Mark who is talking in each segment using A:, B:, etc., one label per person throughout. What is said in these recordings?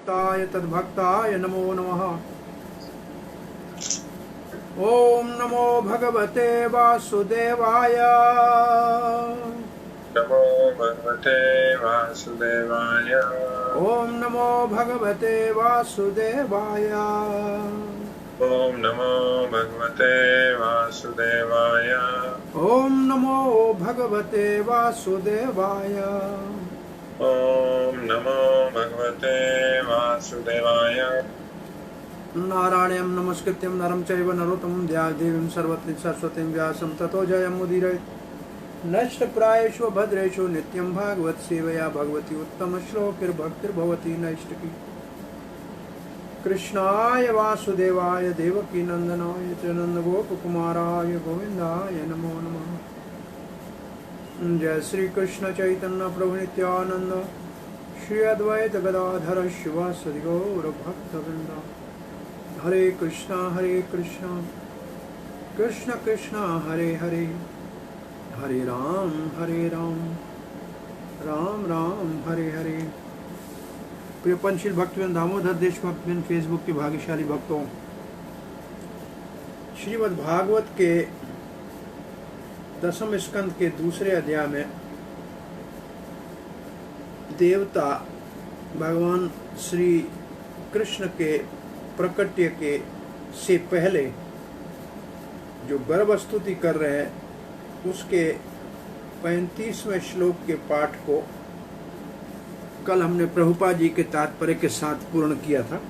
A: तद्भक्ताय तद्भक्ताय नमो नमः। ओम नमो भगवते वासुदेवाय।
B: नमो भगवते वासुदेवाय।
A: ओम नमो भगवते वासुदेवाय।
B: ओम नमो भगवते वासुदेवाय।
A: ओम नमो भगवते वासुदेवाय।
B: ओम नमो भगवते वासुदेवाय।
A: नारायणं नमस्कृत्यं नरं चैव नरोत्तमं देवीं सरस्वतीं सरस्वतीं व्यासं ततो जयमुदीरयेत्। नष्टप्रायेषु भद्रेषु नित्यं भागवत सेवया भगवती उत्तमश्लोकिर्भक्तिर्भवती नैष्टिकी। कृष्णाय वासुदेवाय देवकी नंदनाय च नंदगोपकुमाराय गोविंदाय नमो नमः। जय श्री कृष्ण चैतन्य प्रभु नित्यानंद श्री अद्वैत गदाधर शिवासदि गौर भक्तवृंदा। हरे कृष्णा कृष्ण कृष्ण हरे हरे, हरे राम राम राम हरे हरे। प्रियपनशील भक्तवृंद, दामोदर देशभक्त फेसबुक के भाग्यशाली भक्तों, श्रीमद् भागवत के 10वें स्कंद के दूसरे अध्याय में देवता भगवान श्री कृष्ण के प्रकट्य के से पहले जो गर्भ स्तुति कर रहे हैं, उसके 35वें श्लोक के पाठ को कल हमने प्रभुपाद जी के तात्पर्य के साथ पूर्ण किया था।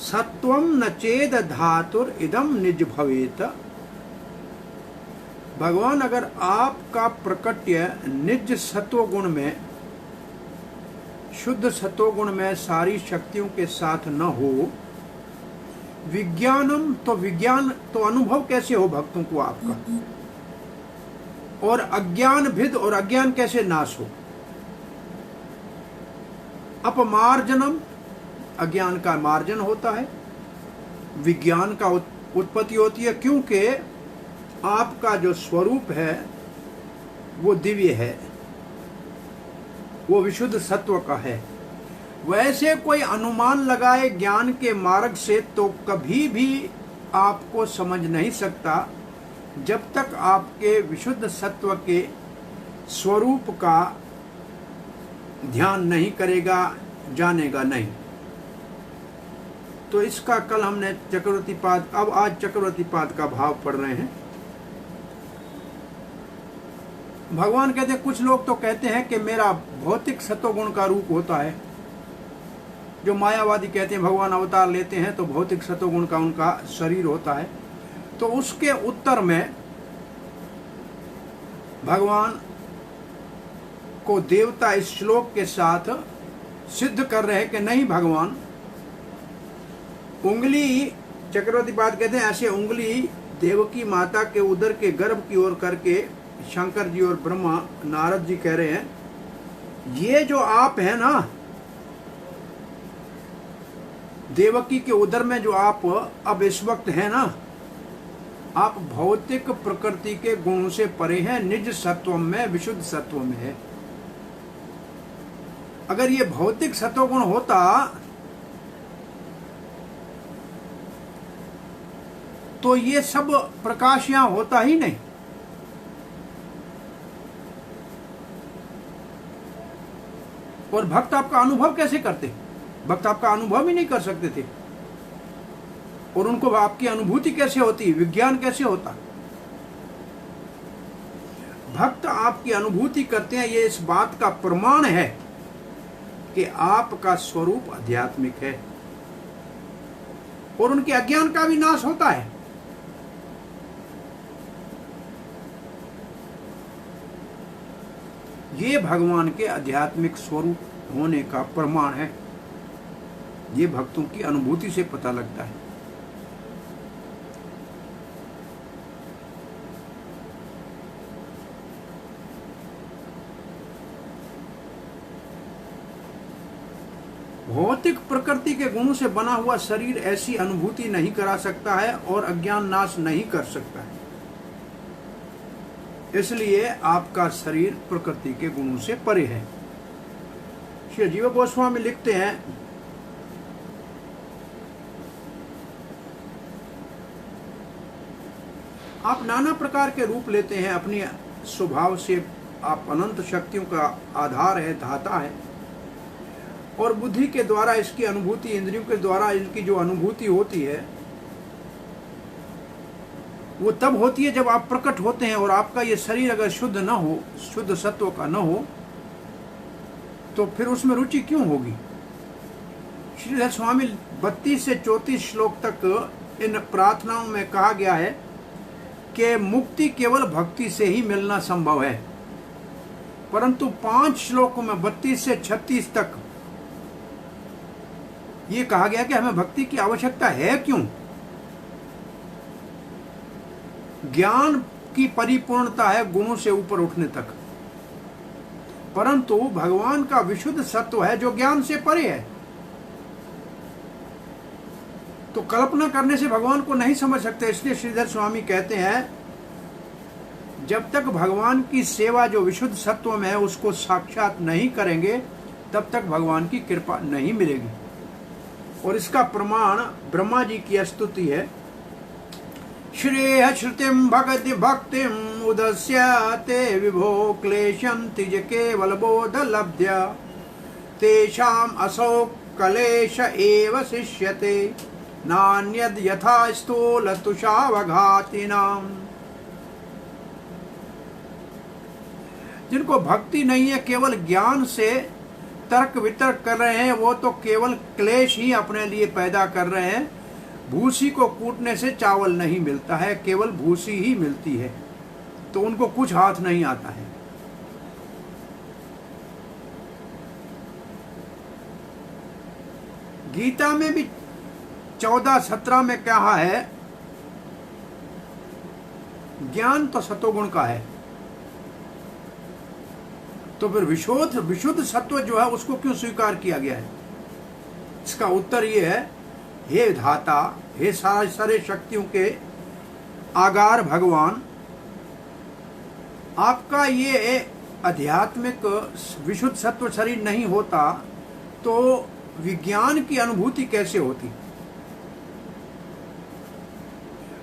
A: सत्वम न चेद धातुर इदम निज भवेत। भगवान, अगर आपका प्रकट्य निज सत्वगुण में, शुद्ध सत्वगुण में सारी शक्तियों के साथ न हो, विज्ञानम तो विज्ञान तो अनुभव कैसे हो भक्तों को आपका, और अज्ञान भिद और अज्ञान कैसे नाश हो। अपमार्जनम, अज्ञान का मार्जन होता है, विज्ञान का उत्पत्ति होती है, क्योंकि आपका जो स्वरूप है वो दिव्य है, वो विशुद्ध सत्व का है। वैसे कोई अनुमान लगाए ज्ञान के मार्ग से तो कभी भी आपको समझ नहीं सकता जब तक आपके विशुद्ध सत्व के स्वरूप का ध्यान नहीं करेगा, जानेगा नहीं। तो इसका कल हमने चक्रवर्ती पाद, अब आज चक्रवर्ती पाद का भाव पढ़ रहे हैं। भगवान कहते हैं, कुछ लोग तो कहते हैं कि मेरा भौतिक सत्वगुण का रूप होता है। जो मायावादी कहते हैं भगवान अवतार लेते हैं तो भौतिक सत्वगुण का उनका शरीर होता है। तो उसके उत्तर में भगवान को देवता इस श्लोक के साथ सिद्ध कर रहे हैं कि नहीं भगवान, उंगली, चक्रवर्ती पाद कहते हैं, ऐसे उंगली देवकी माता के उदर के गर्भ की ओर करके शंकर जी और ब्रह्मा नारद जी कह रहे हैं, ये जो आप है ना, देवकी के उदर में जो आप अब इस वक्त है ना, आप भौतिक प्रकृति के गुणों से परे हैं, निज सत्व में, विशुद्ध सत्व में है। अगर ये भौतिक सत्वगुण होता तो ये सब प्रकाश यहां होता ही नहीं। और भक्त आपका अनुभव कैसे करते? भक्त आपका अनुभव ही नहीं कर सकते थे, और उनको आपकी अनुभूति कैसे होती, विज्ञान कैसे होता? भक्त आपकी अनुभूति करते हैं, ये इस बात का प्रमाण है कि आपका स्वरूप आध्यात्मिक है, और उनके अज्ञान का भी नाश होता है। ये भगवान के आध्यात्मिक स्वरूप होने का प्रमाण है। ये भक्तों की अनुभूति से पता लगता है। भौतिक प्रकृति के गुणों से बना हुआ शरीर ऐसी अनुभूति नहीं करा सकता है और अज्ञान नाश नहीं कर सकता है। इसलिए आपका शरीर प्रकृति के गुणों से परे है। श्री जीव गोस्वामी लिखते हैं, आप नाना प्रकार के रूप लेते हैं, अपनी स्वभाव से आप अनंत शक्तियों का आधार है, धाता है, और बुद्धि के द्वारा इसकी अनुभूति, इंद्रियों के द्वारा इनकी जो अनुभूति होती है वो तब होती है जब आप प्रकट होते हैं। और आपका ये शरीर अगर शुद्ध न हो, शुद्ध सत्व का न हो, तो फिर उसमें रुचि क्यों होगी। श्रीधर स्वामी 32 से 34 श्लोक तक इन प्रार्थनाओं में कहा गया है कि मुक्ति केवल भक्ति से ही मिलना संभव है, परंतु 5 श्लोकों में 32 से 36 तक ये कहा गया कि हमें भक्ति की आवश्यकता है क्यों। ज्ञान की परिपूर्णता है गुणों से ऊपर उठने तक, परंतु भगवान का विशुद्ध सत्व है जो ज्ञान से परे है। तो कल्पना करने से भगवान को नहीं समझ सकते। इसलिए श्रीधर स्वामी कहते हैं, जब तक भगवान की सेवा जो विशुद्ध सत्व में है उसको साक्षात नहीं करेंगे, तब तक भगवान की कृपा नहीं मिलेगी। और इसका प्रमाण ब्रह्मा जी की स्तुति है, श्रेय श्रुतिम भगति भक्तिम उदस्यते विभो क्लेशंति ज केवल बोध लब्ध्य तेषाम असौ क्लेश एव शिष्यते नान्यद यथा स्थूल तुषावघातिनाम। जिनको भक्ति नहीं है, केवल ज्ञान से तर्क वितर्क कर रहे हैं, वो तो केवल क्लेश ही अपने लिए पैदा कर रहे हैं। भूसी को कूटने से चावल नहीं मिलता है, केवल भूसी ही मिलती है, तो उनको कुछ हाथ नहीं आता है। गीता में भी 14:17 में कहा है, ज्ञान तो सतोगुण का है, तो फिर विशुद्ध सत्व जो है उसको क्यों स्वीकार किया गया है। इसका उत्तर ये है, हे धाता, हे सारे शक्तियों के आगार भगवान, आपका ये आध्यात्मिक विशुद्ध सत्व शरीर नहीं होता तो विज्ञान की अनुभूति कैसे होती।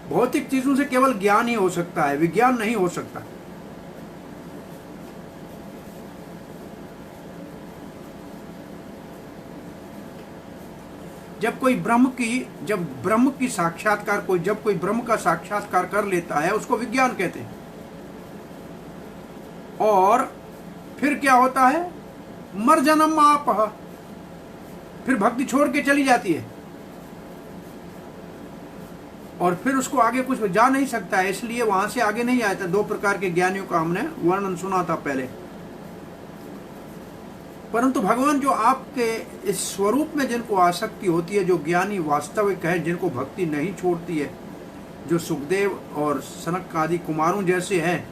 A: भौतिक चीजों से केवल ज्ञान ही हो सकता है, विज्ञान नहीं हो सकता। जब कोई ब्रह्म की साक्षात्कार जब कोई ब्रह्म का साक्षात्कार कर लेता है, उसको विज्ञान कहते हैं। और फिर क्या होता है, मर जन्म आप, फिर भक्ति छोड़ के चली जाती है और फिर उसको आगे कुछ जा नहीं सकता है, इसलिए वहां से आगे नहीं आया था। 2 प्रकार के ज्ञानियों का हमने वर्णन सुना था पहले। परंतु भगवान जो आपके इस स्वरूप में जिनको आसक्ति होती है, जो ज्ञानी वास्तविक है, जिनको भक्ति नहीं छोड़ती है, जो सुखदेव और सनक आदि कुमारों जैसे हैं,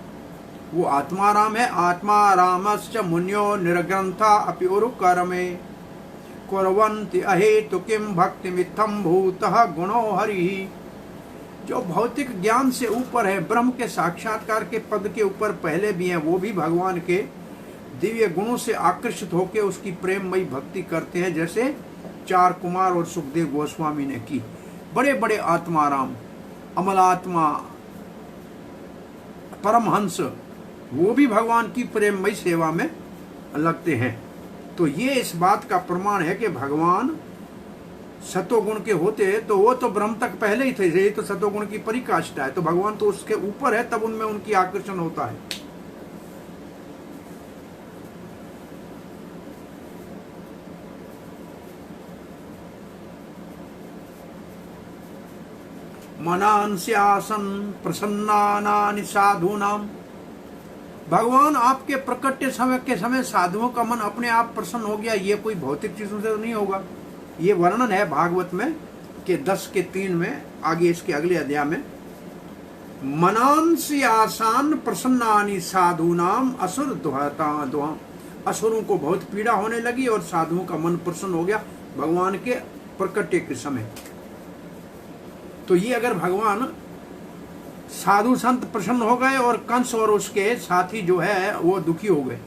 A: वो आत्माराम है। आत्मारामश्च मुन्यो निर्ग्रंथा अपि उरुकरमे कुर्वन्ति अहेतु किम भक्ति मिथम भूतः गुणो हरि। जो भौतिक ज्ञान से ऊपर है, ब्रह्म के साक्षात्कार के पद के ऊपर पहले भी हैं, वो भी भगवान के दिव्य गुणों से आकर्षित होकर उसकी प्रेममयी भक्ति करते हैं, जैसे 4 कुमार और सुखदेव गोस्वामी ने की। बड़े बड़े आत्माराम, अमलात्मा, परमहंस, वो भी भगवान की प्रेममयी सेवा में लगते हैं। तो ये इस बात का प्रमाण है कि भगवान सतोगुण के होते तो वो तो ब्रह्म तक पहले ही थे, ये तो सतोगुण की परिकाष्ठा है, तो भगवान तो उसके ऊपर है, तब उनमें उनकी आकर्षण होता है। मनांस्यासन प्रसन्नानानि साधूनाम। भगवान आपके प्रकट समय के समय साधुओं का मन अपने आप प्रसन्न हो गया। ये कोई भौतिक चीजों से तो नहीं होगा। ये वर्णन है भागवत में के 10:3 में, आगे इसके अगले अध्याय में। मनांस्यासान प्रसन्नानि साधूनाम असुर दुहता। असुरों को बहुत पीड़ा होने लगी और साधुओं का मन प्रसन्न हो गया भगवान के प्रकट के समय। तो ये अगर भगवान साधु संत प्रसन्न हो गए और कंस और उसके साथी जो है वो दुखी हो गए,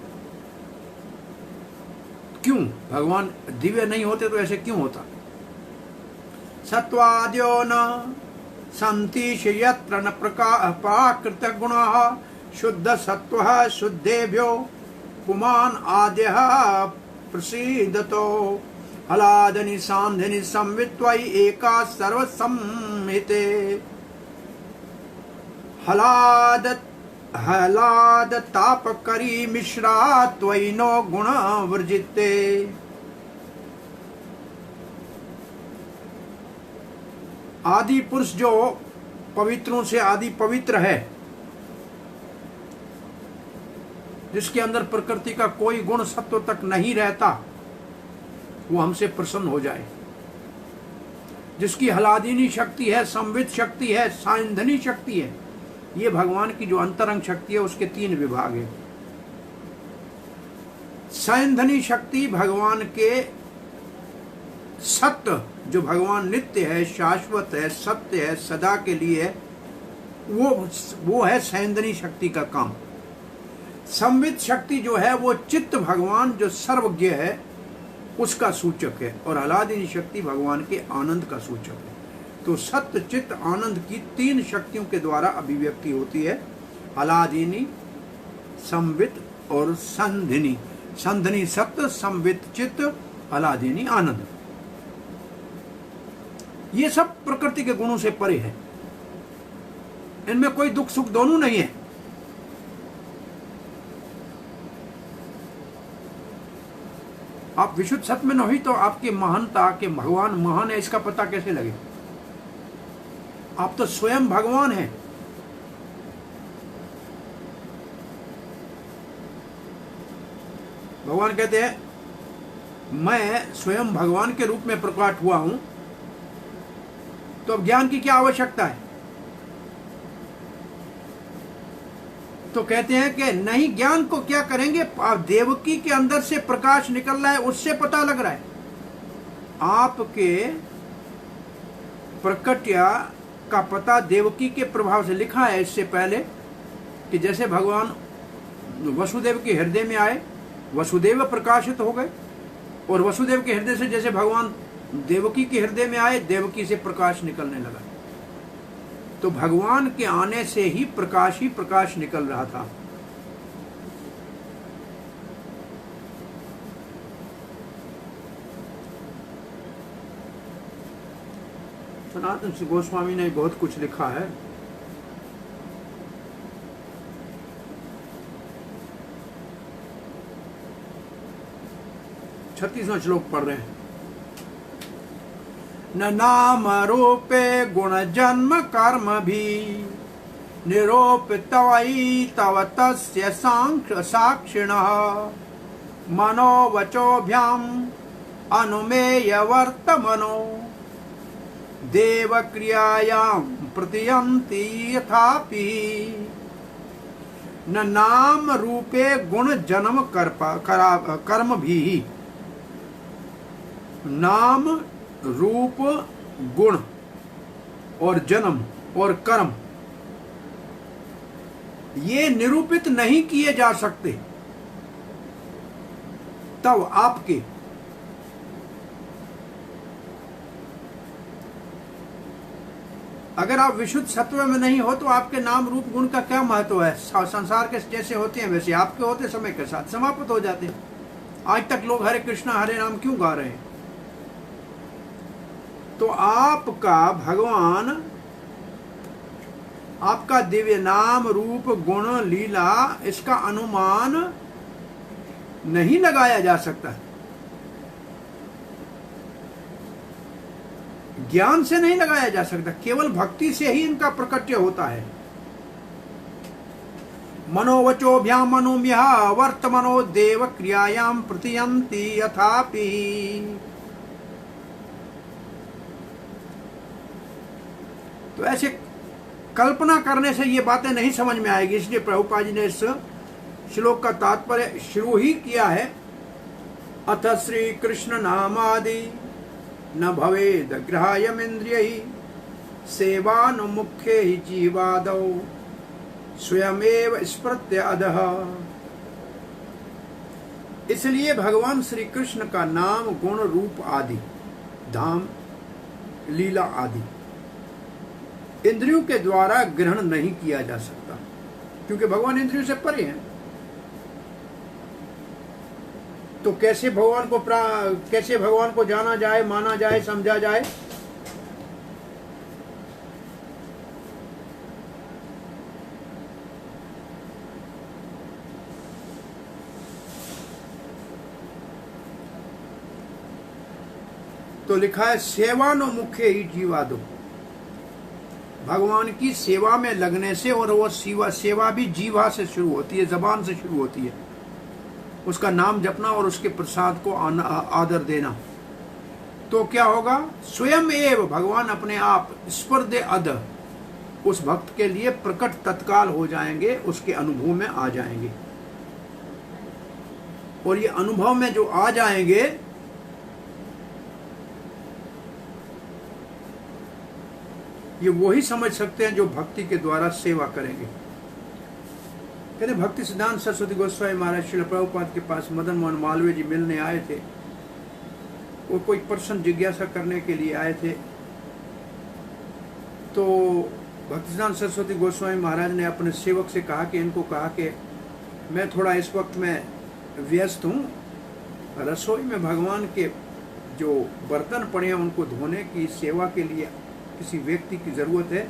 A: क्यों भगवान दिव्य नहीं होते तो ऐसे क्यों होता? सत्वाद्यो न सन्ति यत्र न प्राकृत गुणाः शुद्ध सत्वः शुद्धेभ्यो पुमान् आद्यः प्रसीदतो हलादनि सांधिनि संवित्वयि एका सर्वसंहिते हलाद तापकरी मिश्रा त्वयि नो गुण वर्जिते। आदि पुरुष जो पवित्रों से आदि पवित्र है, जिसके अंदर प्रकृति का कोई गुण सत्व तक नहीं रहता, वो हमसे प्रसन्न हो जाए। जिसकी हलादिनी शक्ति है, संवित शक्ति है, साइंधनी शक्ति है, ये भगवान की जो अंतरंग शक्ति है उसके 3 विभाग है। साइंधनी शक्ति भगवान के सत्य, जो भगवान नित्य है, शाश्वत है, सत्य है, सदा के लिए है, वो है सैंधनी शक्ति का काम। संवित शक्ति जो है वो चित्त भगवान जो सर्वज्ञ है उसका सूचक है, और हलादिनी शक्ति भगवान के आनंद का सूचक है। तो सत्य चित्त आनंद की 3 शक्तियों के द्वारा अभिव्यक्ति होती है, हलादिनी, संवित और संधिनी। संधिनी सत्य, संवित चित्त, हलादिनी आनंद। ये सब प्रकृति के गुणों से परे है, इनमें कोई दुख सुख दोनों नहीं है। आप विशुद्ध सत्य में नहीं तो आपकी महानता के भगवान महान है इसका पता कैसे लगे? आप तो स्वयं भगवान हैं। भगवान कहते हैं मैं स्वयं भगवान के रूप में प्रकट हुआ हूं, तो अब ज्ञान की क्या आवश्यकता है? तो कहते हैं कि नहीं, ज्ञान को क्या करेंगे? आप देवकी के अंदर से प्रकाश निकल रहा है, उससे पता लग रहा है। आपके प्रकट्या का पता देवकी के प्रभाव से लिखा है इससे पहले कि जैसे भगवान वसुदेव के हृदय में आए, वसुदेव प्रकाशित हो गए, और वसुदेव के हृदय से जैसे भगवान देवकी के हृदय में आए, देवकी से प्रकाश निकलने लगा। तो भगवान के आने से ही प्रकाश निकल रहा था। सनातन श्री गोस्वामी ने बहुत कुछ लिखा है। छत्तीसवां श्लोक पढ़ रहे हैं। न नाम रूपे गुण जन्म कर्म भी निरूपितवै तव तस्य साक्षिणः मनोवचोभ्याम अनुमेय वर्तमनो देव क्रियायां प्रतियन्ति यथापि। न नाम रूपे गुण जन्म कर्म भी। नाम रूप गुण और जन्म और कर्म ये निरूपित नहीं किए जा सकते तब आपके अगर आप विशुद्ध सत्व में नहीं हो तो आपके नाम रूप गुण का क्या महत्व है? संसार के जैसे होते हैं वैसे आपके होते समय के साथ समाप्त हो जाते हैं। आज तक लोग हरे कृष्णा हरे राम क्यों गा रहे हैं? तो आपका भगवान, आपका दिव्य नाम रूप गुण लीला, इसका अनुमान नहीं लगाया जा सकता। ज्ञान से नहीं लगाया जा सकता, केवल भक्ति से ही इनका प्रकट्य होता है। मनोवचोभ्याम अनुम्यः वर्तमनो देव क्रियायां प्रतियन्ति यथापि। तो ऐसे कल्पना करने से ये बातें नहीं समझ में आएगी, इसलिए प्रभुपाद जी ने इस श्लोक का तात्पर्य शुरू ही किया है। अथ श्री कृष्ण नामादि न भवेद ग्राह्यमिन्द्रियैः सेवानुमुखे हि जीवादौ स्वयमेव स्मृत्य अधः। इसलिए भगवान श्री कृष्ण का नाम, गुण, रूप आदि, धाम, लीला आदि इंद्रियों के द्वारा ग्रहण नहीं किया जा सकता, क्योंकि भगवान इंद्रियों से परे हैं। तो कैसे भगवान को जाना जाए, माना जाए, समझा जाए? तो लिखा है सेवानो मुख्य ही जीवादो, भगवान की सेवा में लगने से, और वो सेवा भी जीवा से शुरू होती है, जबान से शुरू होती है। उसका नाम जपना और उसके प्रसाद को आदर देना। तो क्या होगा? स्वयं एव भगवान अपने आप स्पर्धे अध उस भक्त के लिए प्रकट तत्काल हो जाएंगे, उसके अनुभव में आ जाएंगे। और ये अनुभव में जो आ जाएंगे, ये वही समझ सकते हैं जो भक्ति के द्वारा सेवा करेंगे। कहते भक्ति सिद्धांत सरस्वती गोस्वामी महाराज श्रील प्रभुपाद के पास मदन मोहन मालवीय जी मिलने आए थे। वो कोई प्रश्न जिज्ञासा करने के लिए आए थे। तो भक्ति सिद्धांत सरस्वती गोस्वामी महाराज ने अपने सेवक से कहा कि इनको कहा कि मैं थोड़ा इस वक्त में व्यस्त हूँ, रसोई में भगवान के जो बर्तन पड़े हैं उनको धोने की सेवा के लिए किसी व्यक्ति की जरूरत है।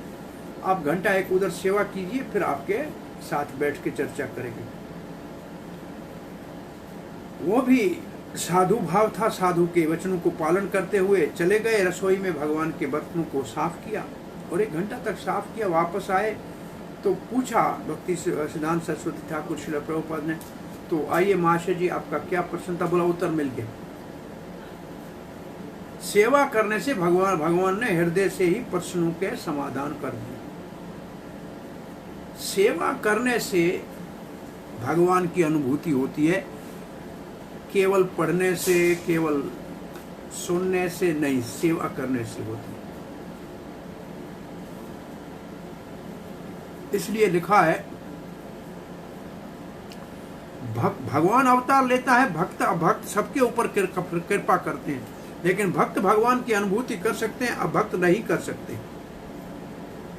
A: आप घंटा एक उधर सेवा कीजिए, फिर आपके साथ बैठ के चर्चा करेंगे। वो भी साधु भाव था, साधु के वचनों को पालन करते हुए चले गए, रसोई में भगवान के बर्तनों को साफ किया और 1 घंटा तक साफ किया। वापस आए तो पूछा भक्ति सिद्धांत सरस्वती ठाकुर श्रील प्रभुपाद ने, तो आइए महाशय जी आपका क्या प्रश्न था? बोला उत्तर मिल गया। सेवा करने से भगवान ने हृदय से ही प्रश्नों के समाधान कर दिए। सेवा करने से भगवान की अनुभूति होती है, केवल पढ़ने से, केवल सुनने से नहीं, सेवा करने से होती है। इसलिए लिखा है भगवान अवतार लेता है, भक्त अभक्त सबके ऊपर कृपा करते हैं, लेकिन भक्त भगवान की अनुभूति कर सकते हैं, अभक्त नहीं कर सकते।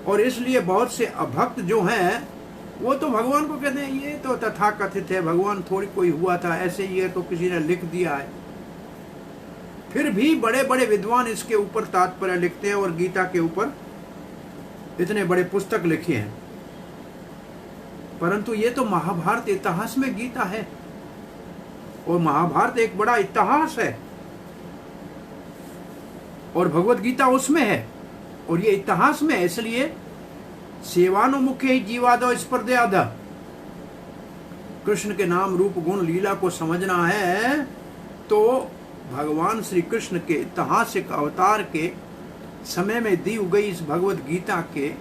A: और इसलिए बहुत से अभक्त जो हैं वो तो भगवान को कहते हैं ये तो तथाकथित है, भगवान थोड़ी कोई हुआ था, ऐसे ही है तो किसी ने लिख दिया है। फिर भी बड़े बड़े विद्वान इसके ऊपर तात्पर्य लिखते हैं और गीता के ऊपर इतने बड़े पुस्तक लिखे हैं। परंतु ये तो महाभारत इतिहास में गीता है, और महाभारत एक बड़ा इतिहास है और भगवत गीता उसमें है, और ये इतिहास में है। इसलिए सेवानुमुखे ही जीवादो स्पर्धयाद, कृष्ण के नाम रूप गुण लीला को समझना है तो भगवान श्री कृष्ण के ऐतिहासिक अवतार के समय में दी गई इस भगवत गीता के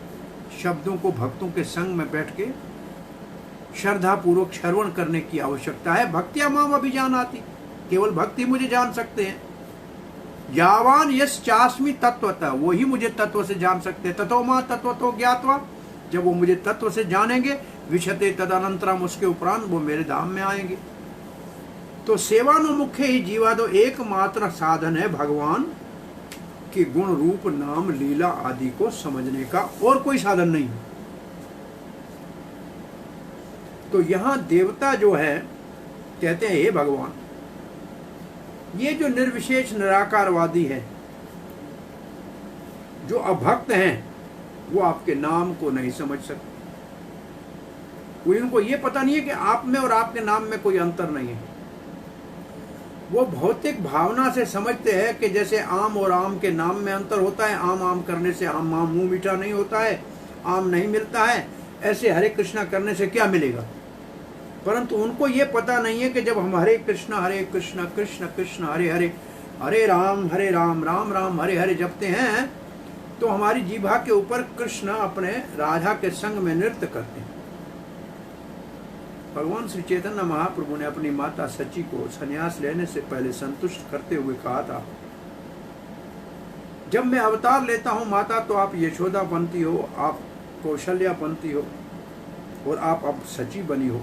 A: शब्दों को भक्तों के संग में बैठ के श्रद्धा पूर्वक श्रवण करने की आवश्यकता है। भक्तिया माम अभिजानाति, केवल भक्ति मुझे जान सकते हैं। यावान यश चास्मी तत्वतः, वही मुझे तत्व से जान सकते हैं। ततो मां तत्वतो ज्ञात्वा, जब वो मुझे तत्व से जानेंगे, विशते तदनंतरम, उसके उपरांत वो मेरे धाम में आएंगे। तो सेवानुमुखे ही जीवादो एकमात्र साधन है भगवान के गुण रूप नाम लीला आदि को समझने का, और कोई साधन नहीं। तो यहां देवता जो है कहते हैं हे भगवान, ये जो निर्विशेष निराकारवादी है, जो अभक्त हैं, वो आपके नाम को नहीं समझ सकते। वो इनको ये पता नहीं है कि आप में और आपके नाम में कोई अंतर नहीं है। वो भौतिक भावना से समझते हैं कि जैसे आम और आम के नाम में अंतर होता है, आम आम करने से आम मुंह मीठा नहीं होता है, आम नहीं मिलता है, ऐसे हरे कृष्णा करने से क्या मिलेगा। परंतु उनको ये पता नहीं है कि जब हम हरे कृष्णा कृष्ण कृष्ण हरे हरे, हरे राम राम राम हरे हरे जपते हैं, तो हमारी जीभा के ऊपर कृष्ण अपने राधा के संग में नृत्य करते हैं। भगवान श्री चैतन्य महाप्रभु ने अपनी माता सची को संन्यास लेने से पहले संतुष्ट करते हुए कहा था, जब मैं अवतार लेता हूं माता, तो आप यशोदा बनती हो, आप कौशल्या बनती हो, और आप अब सची बनी हो।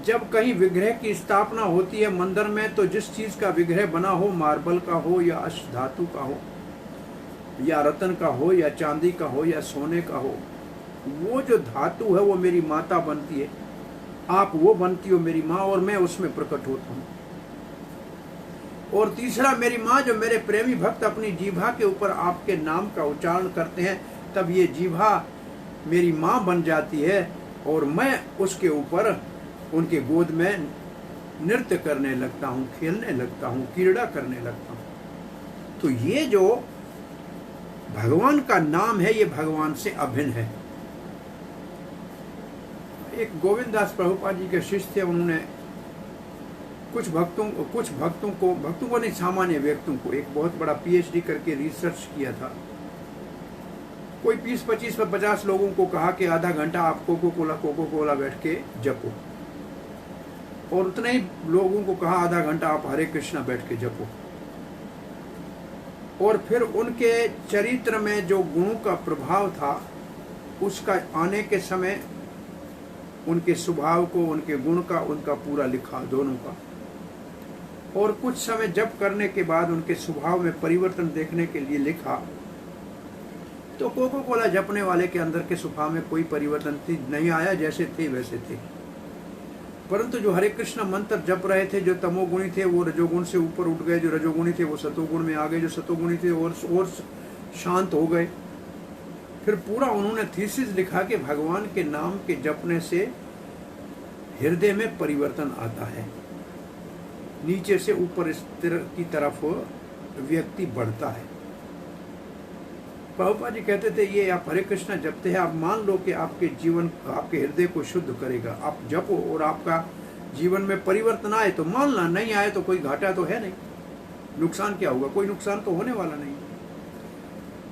A: जब कहीं विग्रह की स्थापना होती है मंदिर में, तो जिस चीज का विग्रह बना हो, मार्बल का हो या अष्ट धातु का हो या रतन का हो या चांदी का हो या सोने का हो, वो जो धातु है वो मेरी माता बनती है, आप वो बनती हो मेरी माँ, और मैं उसमें प्रकट होता हूँ। और तीसरा, मेरी माँ जो मेरे प्रेमी भक्त अपनी जीभा के ऊपर आपके नाम का उच्चारण करते हैं, तब ये जीभा मेरी माँ बन जाती है और मैं उसके ऊपर उनके गोद में नृत्य करने लगता हूँ, खेलने लगता हूँ, क्रीड़ा करने लगता हूँ। तो ये जो भगवान का नाम है, ये भगवान से अभिन्न है। एक गोविंद दास प्रभुपाद जी के शिष्य थे, उन्होंने कुछ भक्तों को नहीं, सामान्य व्यक्तियों को एक बहुत बड़ा पीएचडी करके रिसर्च किया था। कोई 20, 25, 50 लोगों को कहा कि आधा घंटा आप कोको कोला बैठ के जपो, और उतने ही लोगों को कहा आधा घंटा आप हरे कृष्णा बैठ के जपो। और फिर उनके चरित्र में जो गुणों का प्रभाव था, उसका आने के समय उनके स्वभाव को, उनके गुण का, उनका पूरा लिखा, दोनों का। और कुछ समय जप करने के बाद उनके स्वभाव में परिवर्तन देखने के लिए लिखा, तो कोको कोला जपने वाले के अंदर के स्वभाव में कोई परिवर्तन नहीं आया, जैसे थे वैसे थे। परंतु जो हरे कृष्ण मंत्र जप रहे थे, जो तमोगुणी थे वो रजोगुण से ऊपर उठ गए, जो रजोगुणी थे वो सतोगुण में आ गए, जो सतोगुणी थे और शांत हो गए। फिर पूरा उन्होंने थीसिस लिखा कि भगवान के नाम के जपने से हृदय में परिवर्तन आता है, नीचे से ऊपर की तरफ व्यक्ति बढ़ता है। प्रभुपाद जी कहते थे, ये आप हरे कृष्णा जपते हैं, आप मान लो कि आपके जीवन, आपके हृदय को शुद्ध करेगा। आप जपो और आपका जीवन में परिवर्तन आए तो मानना, नहीं आए तो कोई घाटा तो है नहीं, नुकसान क्या होगा, कोई नुकसान तो होने वाला नहीं।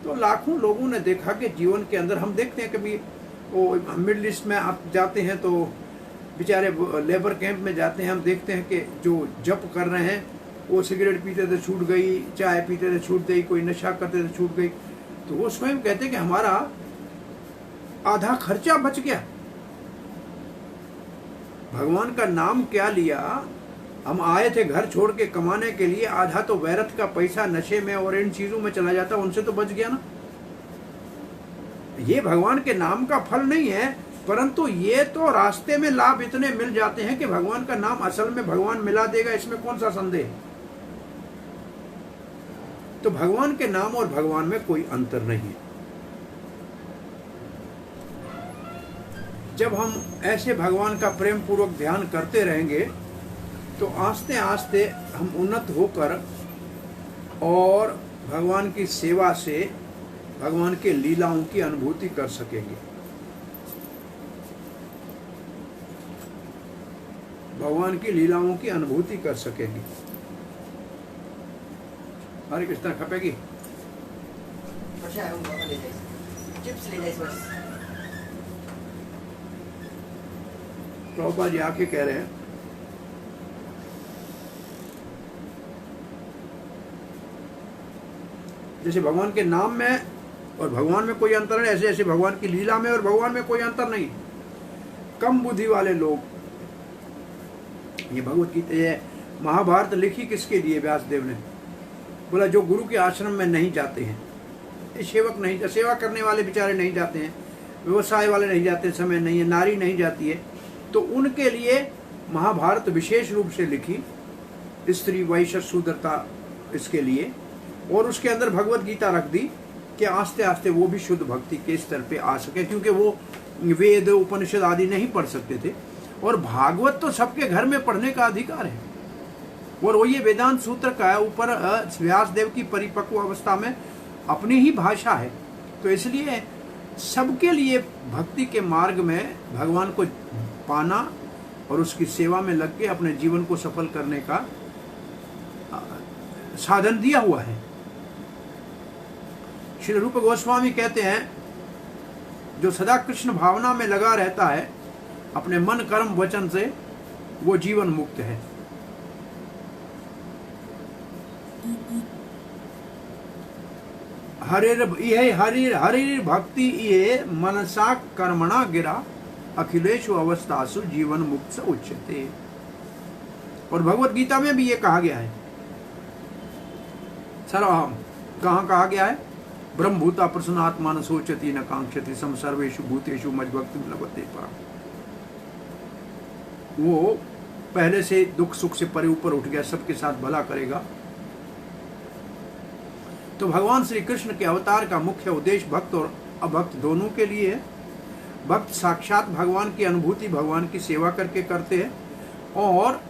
A: तो लाखों लोगों ने देखा कि जीवन के अंदर, हम देखते हैं कभी वो मिडिल ईस्ट में आप जाते हैं तो बेचारे लेबर कैंप में जाते हैं, हम देखते हैं कि जो जप कर रहे हैं वो सिगरेट पीते थे छूट गई, चाय पीते थे छूट गई, कोई नशा करते थे छूट गई। तो वो स्वयं कहते हैं कि हमारा आधा खर्चा बच गया। भगवान का नाम क्या लिया, हम आए थे घर छोड़ के कमाने के लिए, आधा तो वैरथ का पैसा नशे में और इन चीजों में चला जाता, उनसे तो बच गया ना। ये भगवान के नाम का फल नहीं है, परंतु ये तो रास्ते में लाभ इतने मिल जाते हैं कि भगवान का नाम असल में भगवान मिला देगा, इसमें कौन सा संदेह। तो भगवान के नाम और भगवान में कोई अंतर नहीं है। जब हम ऐसे भगवान का प्रेम पूर्वक ध्यान करते रहेंगे तो आस्ते आस्ते हम उन्नत होकर और भगवान की सेवा से भगवान के लीलाओं की अनुभूति कर सकेंगे। भगवान की लीलाओं की अनुभूति कर सकेंगे। हरे कृष्णा खपेगी प्रभुपाद जी आके कह रहे हैं, जैसे भगवान के नाम में और भगवान में कोई अंतर है, ऐसे ऐसे भगवान की लीला में और भगवान में कोई अंतर नहीं। कम बुद्धि वाले लोग, ये भगवत गीता है, महाभारत लिखी किसके लिए व्यासदेव ने? बोला जो गुरु के आश्रम में नहीं जाते हैं, ये सेवक नहीं, सेवा करने वाले बेचारे नहीं जाते हैं, व्यवसाय वाले नहीं जाते, समय नहीं है, नारी नहीं जाती है, तो उनके लिए महाभारत विशेष रूप से लिखी, स्त्री वैश्य शूद्रता इसके लिए, और उसके अंदर भगवत गीता रख दी कि आस्ते आस्ते वो भी शुद्ध भक्ति के स्तर पे आ सके, क्योंकि वो वेद उपनिषद आदि नहीं पढ़ सकते थे। और भागवत तो सबके घर में पढ़ने का अधिकार है, और वो ये वेदांत सूत्र का ऊपर व्यासदेव की परिपक्व अवस्था में अपनी ही भाषा है। तो इसलिए सबके लिए भक्ति के मार्ग में भगवान को पाना और उसकी सेवा में लग के अपने जीवन को सफल करने का साधन दिया हुआ है। श्री रूप गोस्वामी कहते हैं, जो सदा कृष्ण भावना में लगा रहता है अपने मन कर्म वचन से, वो जीवन मुक्त है। हरिर भक्ति ये मनसा कर्मणा गिरा, अखिलेशु अवस्थासु जीवन मुक्त उच्यते। और भगवत गीता में भी ये कहा गया है, कहाँ कहा गया है? ब्रह्मभूता प्रसन्नात्मा न सोचती न कांक्षति सम सर्वेषु भूतेषु मज्जभक्ति लभते परम। वो पहले से दुख सुख से परे ऊपर उठ गया, सबके साथ भला करेगा। तो भगवान श्री कृष्ण के अवतार का मुख्य उद्देश्य भक्त और अभक्त दोनों के लिए है। भक्त साक्षात भगवान की अनुभूति, भगवान की सेवा करके करते हैं, और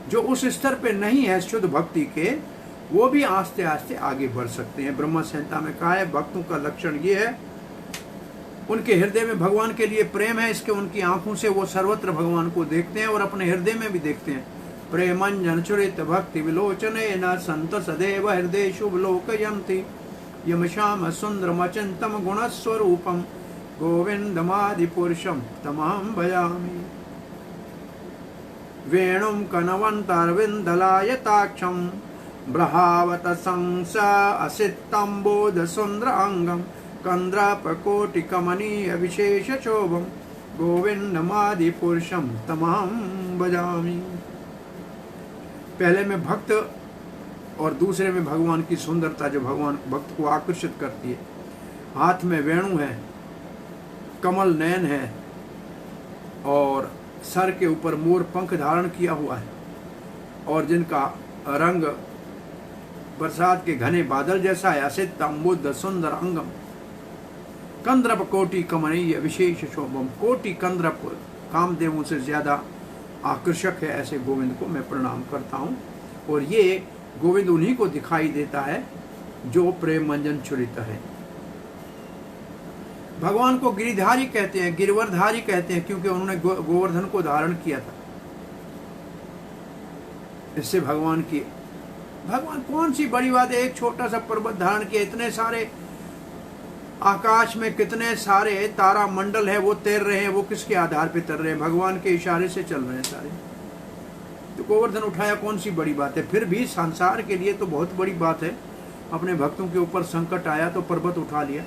A: जो उस स्तर पे नहीं है शुद्ध भक्ति के, वो भी आस्ते आस्ते आगे बढ़ सकते हैं। ब्रह्म संहिता में कहा है भक्तों का लक्षण ये है, उनके हृदय में भगवान के लिए प्रेम है, इसके उनकी आंखों से वो सर्वत्र भगवान को देखते हैं और अपने हृदय में भी देखते हैं। प्रेमंजन चुरित भक्ति विलोचने न संत सदैव हृदय शुभ लोकयन्ति यम श्याम सुंदरम अचिंतम गुणस्वरूपम गोविंदमादि पुरुषम तमाम भजामि। वेणुम कनवंतरविंदलायताक्षम ब्रहावत संस असितम बोध सुंदर अंगम कंद्रापकोटि कमनीय विशेष शोभम गोविंदमादि पुरुषम तमाम भजामि। पहले में भक्त और दूसरे में भगवान की सुंदरता जो भगवान भक्त को आकर्षित करती है। हाथ में वेणु है, कमल नयन है, और सर के ऊपर मोर पंख धारण किया हुआ है, और जिनका रंग बरसात के घने बादल जैसा है। असित अम्बुद्ध सुंदर अंगम कंद्रप कोटि कमनीय विशेष शोभम। कोटि कंद्रप कामदेवों से ज्यादा आकर्षक है, ऐसे गोविंद को मैं प्रणाम करता हूँ। और ये गोविंद उन्हीं को दिखाई देता है जो प्रेम मंजन चुरित है। भगवान को गिरिधारी कहते हैं, गिरवरधारी कहते हैं, क्योंकि उन्होंने गोवर्धन को धारण किया था। इससे भगवान कौन सी बड़ी बात है, एक छोटा सा पर्वत धारण किया। इतने सारे आकाश में कितने सारे तारा मंडल है, वो तैर रहे हैं, वो किसके आधार पे तैर रहे हैं? भगवान के इशारे से चल रहे हैं सारे। तो गोवर्धन उठाया कौन सी बड़ी बात है? फिर भी संसार के लिए तो बहुत बड़ी बात है। अपने भक्तों के ऊपर संकट आया तो पर्वत उठा लिया।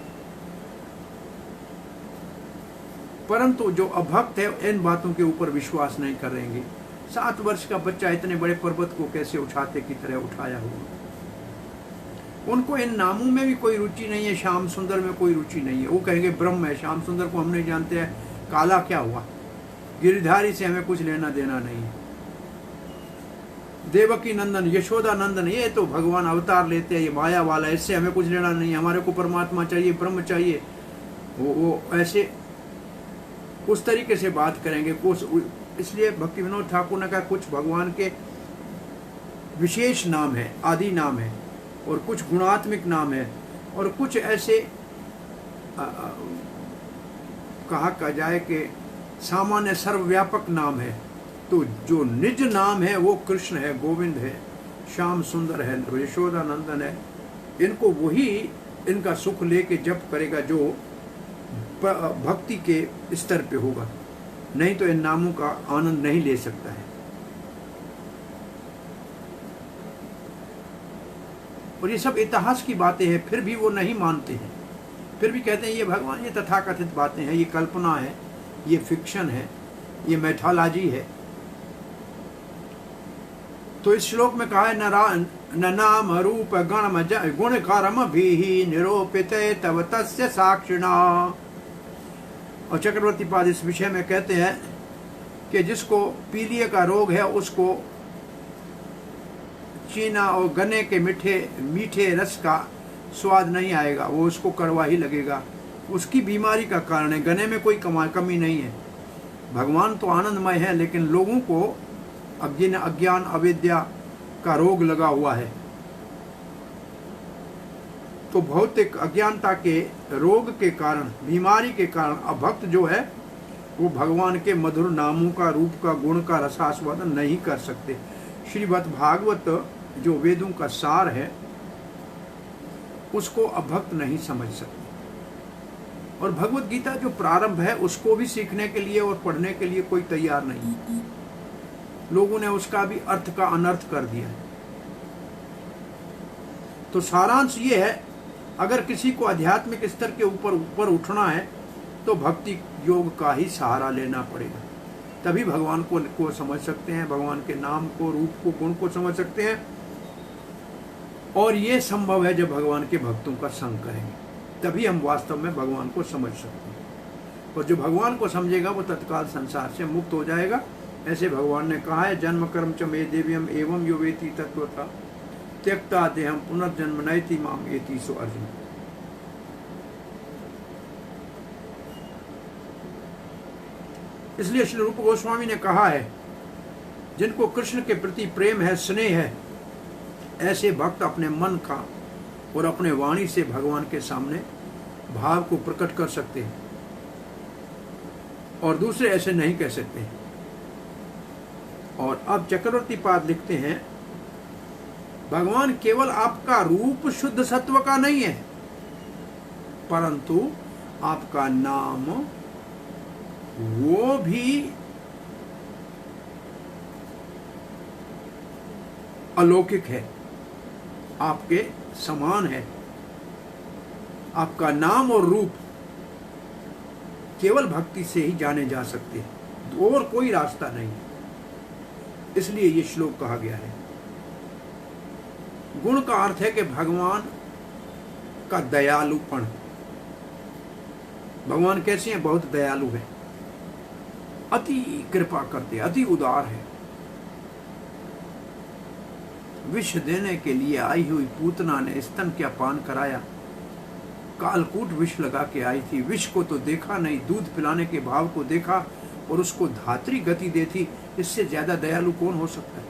A: परंतु जो अभक्त है इन बातों के ऊपर विश्वास नहीं करेंगे। 7 वर्ष का बच्चा इतने बड़े पर्वत को कैसे उठाते की तरह उठाया हुआ। उनको इन नामों में भी कोई रुचि नहीं है, श्याम सुंदर में कोई रुचि नहीं है। वो कहेंगे ब्रह्म है, श्याम सुंदर को हम नहीं जानते हैं, काला क्या हुआ, गिरधारी से हमें कुछ लेना देना नहीं है। देवकी नंदन, यशोदा नंदन, ये तो भगवान अवतार लेते हैं, ये माया वाला, इससे हमें कुछ लेना नहीं है, हमारे को परमात्मा चाहिए, ब्रह्म चाहिए। वो ऐसे उस तरीके से बात करेंगे। कुछ इसलिए भक्ति विनोद ठाकुर ने कहा कुछ भगवान के विशेष नाम है, आदि नाम है, और कुछ गुणात्मक नाम है, और कुछ ऐसे कहा जाए कि सामान्य सर्वव्यापक नाम है। तो जो निज नाम है वो कृष्ण है, गोविंद है, श्याम सुंदर है, यशोदा नंदन है। इनको वही इनका सुख लेके जप करेगा जो भक्ति के स्तर पे होगा, नहीं तो इन नामों का आनंद नहीं ले सकता है। और ये सब इतिहास की बातें हैं, फिर भी वो नहीं मानते हैं, फिर भी कहते हैं ये भगवान, ये तथाकथित बातें हैं, ये कल्पना है, ये फिक्शन है, ये मैथोलॉजी है। तो इस श्लोक में कहा है न नाम रूप गण गुण कर्म भी निरूपित तव तस्य साक्षिणा। और चक्रवर्ती पाद इस विषय में कहते हैं कि जिसको पीलिया का रोग है उसको चीना और गन्ने के मीठे रस का स्वाद नहीं आएगा, वो उसको कड़वा ही लगेगा। उसकी बीमारी का कारण है, गन्ने में कोई कमी नहीं है। भगवान तो आनंदमय है, लेकिन लोगों को अब जिन अज्ञान अविद्या का रोग लगा हुआ है, तो भौतिक अज्ञानता के रोग के कारण, बीमारी के कारण अभक्त जो है वो भगवान के मधुर नामों का, रूप का, गुण का रसास्वादन नहीं कर सकते। श्रीमद् भागवत जो वेदों का सार है उसको अभक्त नहीं समझ सकते। और भगवत गीता जो प्रारंभ है उसको भी सीखने के लिए और पढ़ने के लिए कोई तैयार नहीं। लोगों ने उसका भी अर्थ का अनर्थ कर दिया। तो सारांश ये है, अगर किसी को आध्यात्मिक स्तर के ऊपर उठना है तो भक्ति योग का ही सहारा लेना पड़ेगा, तभी भगवान को समझ सकते हैं, भगवान के नाम को, रूप को, गुण को समझ सकते हैं। और ये संभव है जब भगवान के भक्तों का संग करेंगे, तभी हम वास्तव में भगवान को समझ सकते हैं। और जो भगवान को समझेगा वो तत्काल संसार से मुक्त हो जाएगा। ऐसे भगवान ने कहा है, जन्म कर्म च मे देव्यम एवं यो वेति तत्वता त्यक्ता देहम पुनर्जन्म नैति माम एति सो अर्जुन। इसलिए श्री रूप गोस्वामी ने कहा है, जिनको कृष्ण के प्रति प्रेम है, स्नेह है, ऐसे भक्त अपने मन का और अपने वाणी से भगवान के सामने भाव को प्रकट कर सकते हैं, और दूसरे ऐसे नहीं कह सकते। और अब चक्रवर्ती पाद लिखते हैं, भगवान केवल आपका रूप शुद्ध सत्व का नहीं है, परंतु आपका नाम वो भी अलौकिक है, आपके समान है। आपका नाम और रूप केवल भक्ति से ही जाने जा सकते हैं, और कोई रास्ता नहीं। इसलिए ये श्लोक कहा गया है। गुण का अर्थ है कि भगवान का दयालुपन। भगवान कैसे हैं? बहुत दयालु है, अति कृपा करते, अति उदार है। विष देने के लिए आई हुई पूतना ने स्तन क्या पान कराया, कालकूट विष लगा के आई थी। विष को तो देखा नहीं, दूध पिलाने के भाव को देखा और उसको धात्री गति देती। इससे ज्यादा दयालु कौन हो सकता है?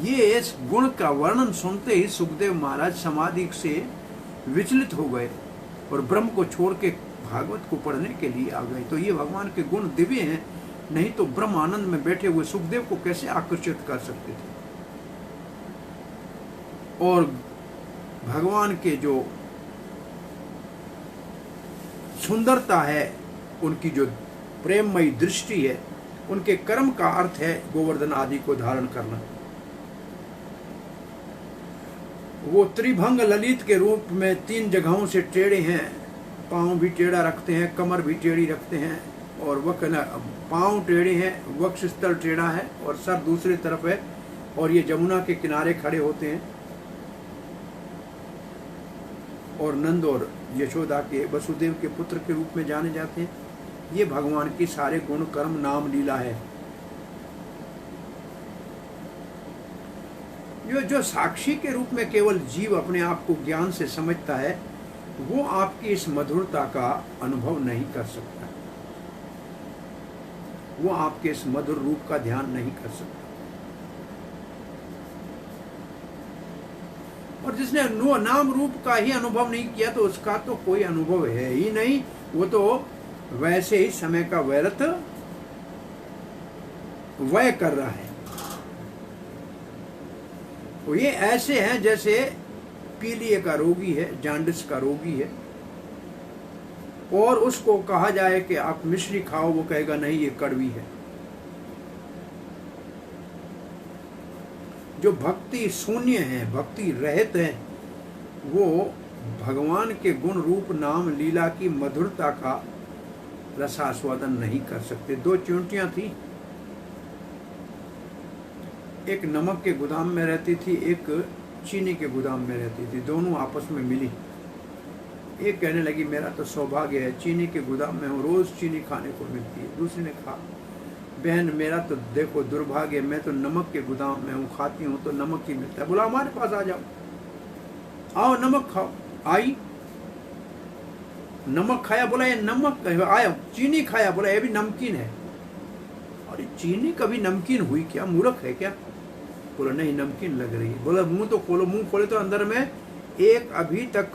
A: ये इस गुण का वर्णन सुनते ही सुखदेव महाराज समाधि से विचलित हो गए और ब्रह्म को छोड़ के भागवत को पढ़ने के लिए आ गए। तो ये भगवान के गुण दिव्य हैं, नहीं तो ब्रह्म आनंद में बैठे हुए सुखदेव को कैसे आकर्षित कर सकते थे। और भगवान के जो सुंदरता है, उनकी जो प्रेममयी दृष्टि है, उनके कर्म का अर्थ है गोवर्धन आदि को धारण करना। वो त्रिभंग ललित के रूप में 3 जगहों से टेढ़े हैं, पांव भी टेढ़ा रखते हैं, कमर भी टेढ़ी रखते हैं, और पांव टेढ़े हैं, वक्षस्थल टेढ़ा है और सर दूसरी तरफ है, और ये जमुना के किनारे खड़े होते हैं। और नंद और यशोदा के, वसुदेव के पुत्र के रूप में जाने जाते हैं। ये भगवान की सारे गुण कर्म नाम लीला है। जो साक्षी के रूप में केवल जीव अपने आप को ज्ञान से समझता है, वो आपकी इस मधुरता का अनुभव नहीं कर सकता, वो आपके इस मधुर रूप का ध्यान नहीं कर सकता। और जिसने नाम रूप का ही अनुभव नहीं किया, तो उसका तो कोई अनुभव है ही नहीं। वो तो वैसे ही समय का व्यर्थ व्यय कर रहा है। तो ये ऐसे हैं जैसे पीलिया का रोगी है, जांडिस का रोगी है, और उसको कहा जाए कि आप मिश्री खाओ, वो कहेगा नहीं ये कड़वी है। जो भक्ति शून्य है, भक्ति रहित है, वो भगवान के गुण रूप नाम लीला की मधुरता का रसास्वादन नहीं कर सकते। 2 चींटियां थी, एक नमक के गोदाम में रहती थी, एक चीनी के गोदाम में रहती थी। दोनों आपस में मिली। एक कहने लगी मेरा तो सौभाग्य है, चीनी के गोदाम में हूँ, रोज चीनी खाने को मिलती है। दूसरी ने कहा बहन मेरा तो देखो दुर्भाग्य, मैं तो नमक के गोदाम में हूँ, खाती हूँ तो नमक ही मिलता है। बोला हमारे पास आ जाओ, आओ नमक खाओ। आई, नमक खाया, बोला ये नमक आया। चीनी खाया, बोला ये भी नमकीन है। अरे चीनी कभी नमकीन हुई क्या? मूर्ख है क्या? बोला नहीं नमकीन लग रही है। बोला मुंह तो खोलो। मुंह खोले तो अंदर में एक अभी तक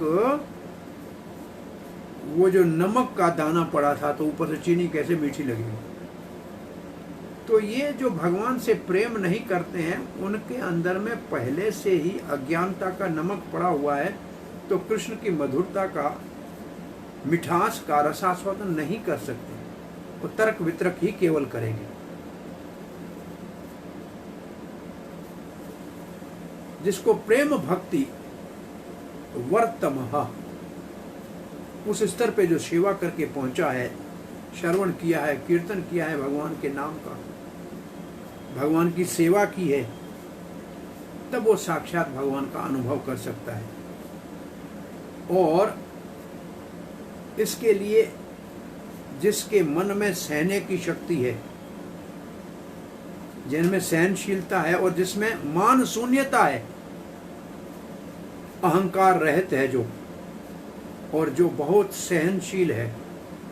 A: वो जो नमक का दाना पड़ा था, तो ऊपर से चीनी कैसे मीठी लगेगी। तो ये जो भगवान से प्रेम नहीं करते हैं, उनके अंदर में पहले से ही अज्ञानता का नमक पड़ा हुआ है, तो कृष्ण की मधुरता का, मिठास का रसास्वादन नहीं कर सकते, वो तर्क वितर्क ही केवल करेंगे। जिसको प्रेम भक्ति वर्तमः, उस स्तर पे जो सेवा करके पहुंचा है, श्रवण किया है, कीर्तन किया है भगवान के नाम का, भगवान की सेवा की है, तब वो साक्षात भगवान का अनुभव कर सकता है। और इसके लिए जिसके मन में सहने की शक्ति है, जिनमें सहनशीलता है और जिसमें मान शून्यता है, अहंकार रहित है जो, और जो बहुत सहनशील है,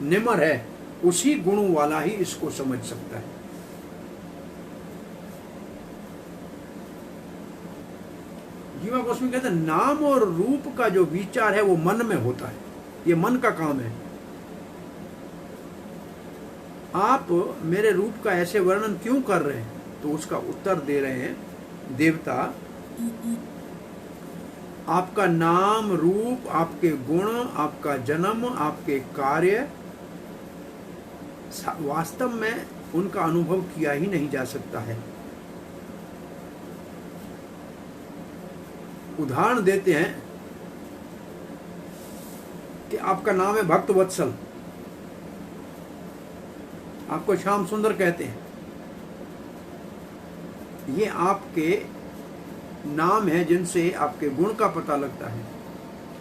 A: निमर है, उसी गुणों वाला ही इसको समझ सकता है। जीवा गोस्वामी कहते हैं नाम और रूप का जो विचार है वो मन में होता है, ये मन का काम है। आप मेरे रूप का ऐसे वर्णन क्यों कर रहे हैं? तो उसका उत्तर दे रहे हैं देवता, आपका नाम रूप, आपके गुण, आपका जन्म, आपके कार्य, वास्तव में उनका अनुभव किया ही नहीं जा सकता है। उदाहरण देते हैं कि आपका नाम है भक्त वत्सल, आपको श्याम सुंदर कहते हैं। ये आपके नाम है जिनसे आपके गुण का पता लगता है,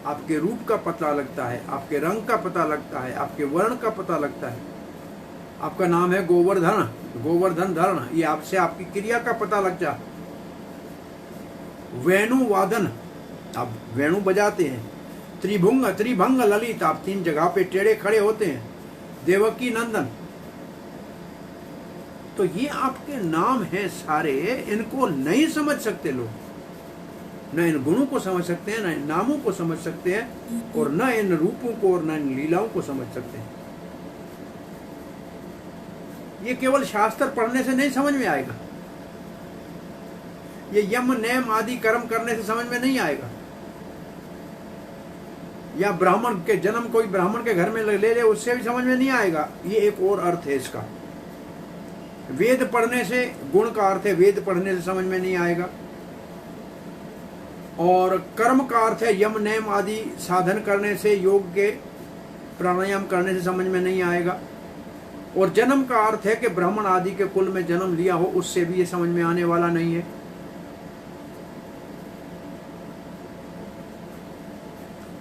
A: आपके रूप का पता लगता है, आपके रंग का पता लगता है, आपके वर्ण का पता लगता है। आपका नाम है गोवर्धन, गोवर्धन धरण, ये आपसे आपकी क्रिया का पता लग जा। वेणु वादन, आप वेणु बजाते हैं। त्रिभुंग त्रिभंग ललित, आप 3 जगह पे टेढ़े खड़े होते हैं। देवकी नंदन, तो ये आपके नाम हैं सारे। इनको नहीं समझ सकते लोग, न इन गुणों को समझ सकते हैं, न इन नामों को समझ सकते हैं, और न इन रूपों को और न इन लीलाओं को समझ सकते हैं। ये केवल शास्त्र पढ़ने से नहीं समझ में आएगा, ये यम नेम आदि कर्म करने से समझ में नहीं आएगा, या ब्राह्मण के जन्म कोई ब्राह्मण के घर में ले ले उससे भी समझ में नहीं आएगा। ये एक और अर्थ है इसका। वेद पढ़ने से, गुण का अर्थ है वेद पढ़ने से समझ में नहीं आएगा, और कर्म का अर्थ है यम नेम आदि साधन करने से, योग के प्राणायाम करने से समझ में नहीं आएगा, और जन्म का अर्थ है कि ब्राह्मण आदि के कुल में जन्म लिया हो, उससे भी ये समझ में आने वाला नहीं है।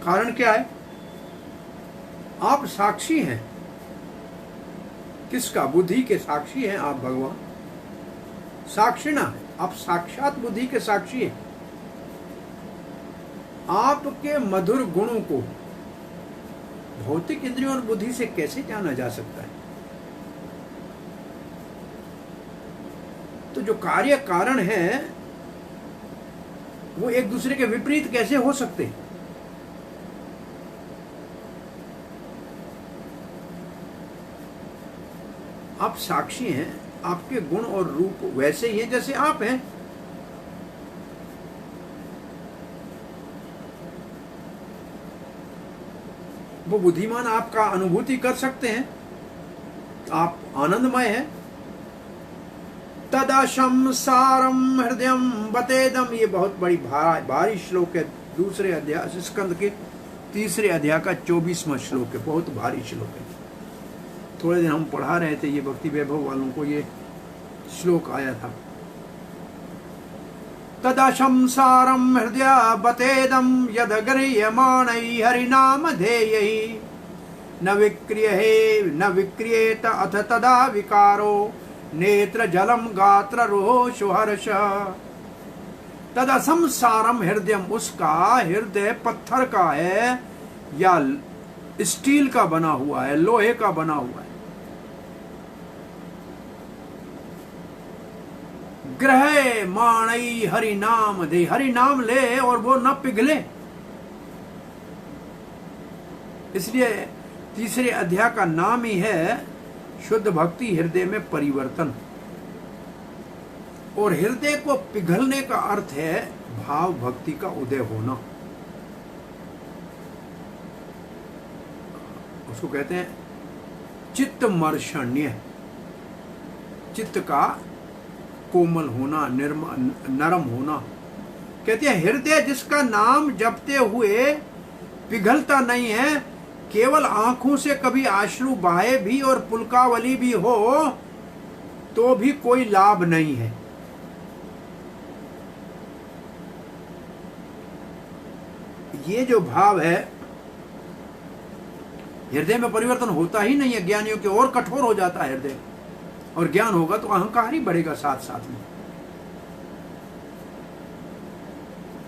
A: कारण क्या है? आप साक्षी हैं। किसका? बुद्धि के साक्षी हैं आप भगवान। साक्षिणा है, आप साक्षात बुद्धि के साक्षी हैं। आपके मधुर गुणों को भौतिक इंद्रियों और बुद्धि से कैसे जाना जा सकता है? तो जो कार्य कारण है वो एक दूसरे के विपरीत कैसे हो सकते हैं? आप साक्षी हैं, आपके गुण और रूप वैसे ही हैं जैसे आप हैं। वो बुद्धिमान आपका अनुभूति कर सकते हैं, आप आनंदमय हैं। तदशम सारम हृदयम बतेदम, ये बहुत बड़ी भारी श्लोक है। दूसरे अध्याय स्कंद के 3 अध्याय का 24वां श्लोक है, बहुत भारी श्लोक है। थोड़े दिन हम पढ़ा रहे थे, ये भक्ति वैभव वालों को ये श्लोक आया था। तदशम सारम हृदय बतेदम यद गृह्यमाणै हरिनाम ध्येयै न विक्रियेत अथ तदा विकारो नेत्र जलम गात्र रोषो हर्ष। तदसम सारम हृदयम, उसका हृदय पत्थर का है या स्टील का बना हुआ है, लोहे का बना हुआ है। ग्रह माणई हरि नाम दे, हरि नाम ले और वो न पिघले। इसलिए 3 अध्याय का नाम ही है शुद्ध भक्ति हृदय में परिवर्तन। और हृदय को पिघलने का अर्थ है भाव भक्ति का उदय होना। उसको कहते हैं चित्त मर्षण्य, चित्त का कोमल होना, नरम होना। कहते हैं हृदय जिसका नाम जपते हुए पिघलता नहीं है, केवल आंखों से कभी आश्रु बहे भी और पुलकावली भी हो तो भी कोई लाभ नहीं है। ये जो भाव है, हृदय में परिवर्तन होता ही नहीं है। ज्ञानियों के और कठोर हो जाता है हृदय, और ज्ञान होगा तो अहंकार ही बढ़ेगा साथ साथ में।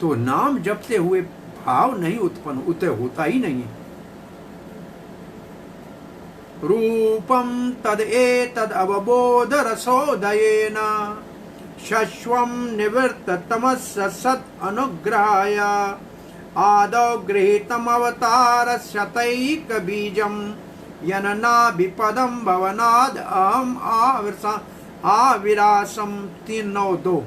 A: तो नाम जपते हुए भाव नहीं उत्पन्न, उतय होता ही नहीं है। रूपम तद एतद अवबोध रसोदयेन शश्वम निवृत्त तमस्य सत् अनुग्रहाय आदौ गृहीतम अवतारस्य तैक बीजम यनना विपदम भवनाद अहम आविरासम 392।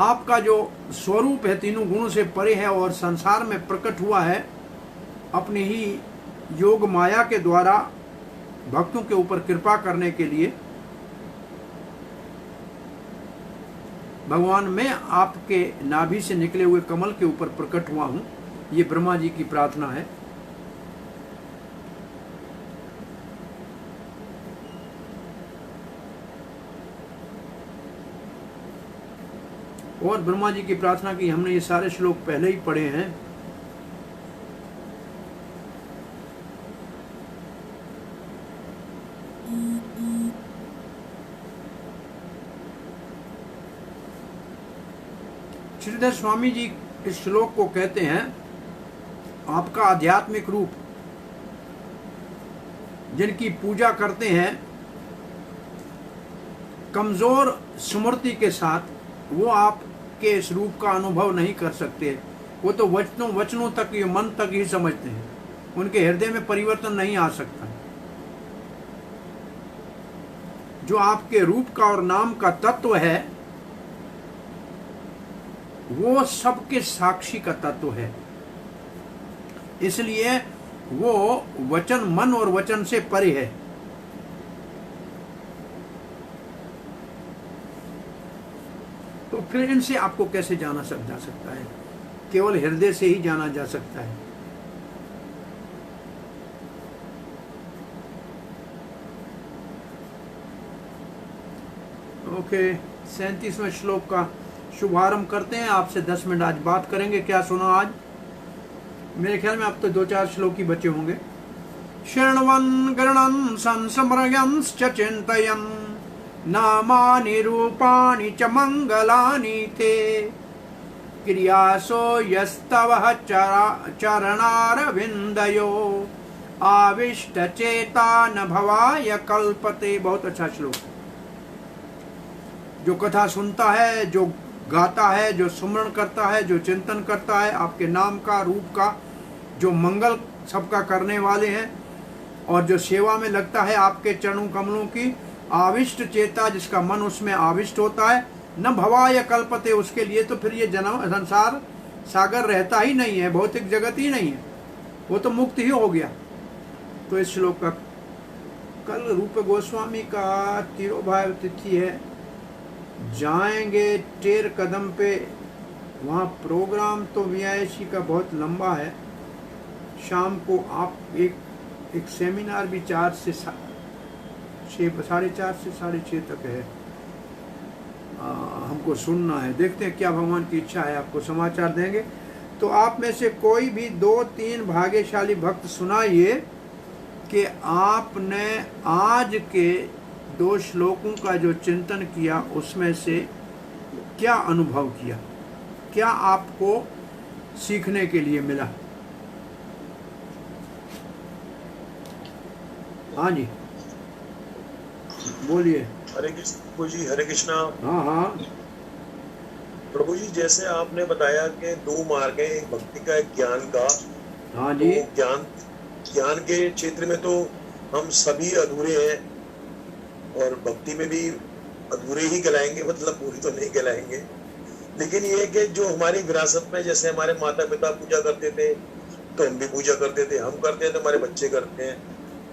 A: आपका जो स्वरूप है तीनों गुणों से परे है और संसार में प्रकट हुआ है अपनी ही योग माया के द्वारा भक्तों के ऊपर कृपा करने के लिए। भगवान, मैं आपके नाभि से निकले हुए कमल के ऊपर प्रकट हुआ हूं। ये ब्रह्मा जी की प्रार्थना है। और ब्रह्मा जी की प्रार्थना की हमने ये सारे श्लोक पहले ही पढ़े हैं। श्रीधर स्वामी जी इस श्लोक को कहते हैं, आपका आध्यात्मिक रूप जिनकी पूजा करते हैं कमजोर स्मृति के साथ, वो आपके इस रूप का अनुभव नहीं कर सकते। वो तो वचनों तक, ये मन तक ही समझते हैं, उनके हृदय में परिवर्तन नहीं आ सकता। जो आपके रूप का और नाम का तत्व है वो सबके साक्षी का तत्व है, इसलिए वो वचन, मन और वचन से परे है। तो फिर इनसे आपको कैसे जाना जा सकता है? केवल हृदय से ही जाना जा सकता है। ओके, 37वें श्लोक का शुभारंभ करते हैं। आपसे 10 मिनट आज बात करेंगे। क्या सुना आज? मेरे ख्याल में अब तो 2-4 श्लोक ही बचे होंगे। शृण्वन् गृह्णन् संस्मरयंश्च चिन्तयन् नामानि रूपाणि च मंगलानि ते क्रियासो यस्तव चरणारविंदयो आविष्ट चेता न भवाय कल्पते। बहुत अच्छा श्लोक। जो कथा सुनता है, जो गाता है, जो सुमरण करता है, जो चिंतन करता है आपके नाम का, रूप का, जो मंगल सबका करने वाले हैं, और जो सेवा में लगता है आपके चरणों कमलों की, आविष्ट चेता, जिसका मन उसमें आविष्ट होता है, न भवाय कल्पते, उसके लिए तो फिर ये जन्म संसार सागर रहता ही नहीं है, भौतिक जगत ही नहीं है, वो तो मुक्त ही हो गया। तो इस श्लोक का कल रूप गोस्वामी का तिरुभाव तिथि है, जाएंगे टेर कदम पे। वहाँ प्रोग्राम तो वीआईसी का बहुत लंबा है। शाम को आप एक सेमिनार भी 4 से 6, 4:30 से 6:30 तक है। हमको सुनना है। देखते हैं क्या भगवान की इच्छा है, आपको समाचार देंगे। तो आप में से कोई भी 2-3 भाग्यशाली भक्त सुनाइए कि आपने आज के 2 श्लोकों का जो चिंतन किया उसमें से क्या अनुभव किया, क्या आपको सीखने के लिए मिला। हाँ जी, बोलिए।
C: हरे कृष्ण प्रभु जी, हरे कृष्णा।
A: हाँ हाँ
C: प्रभु जी, जैसे आपने बताया कि 2 मार्ग है, एक भक्ति का, एक ज्ञान का।
A: हाँ जी।
C: तो ज्ञान के क्षेत्र में तो हम सभी अधूरे हैं, और भक्ति में भी अधूरे ही कहलाएंगे, मतलब पूरी तो नहीं कहलाएंगे। लेकिन ये कि जो हमारी विरासत में, जैसे हमारे माता पिता पूजा करते थे तो हम भी पूजा करते थे, हम करते हैं तो हमारे बच्चे करते हैं,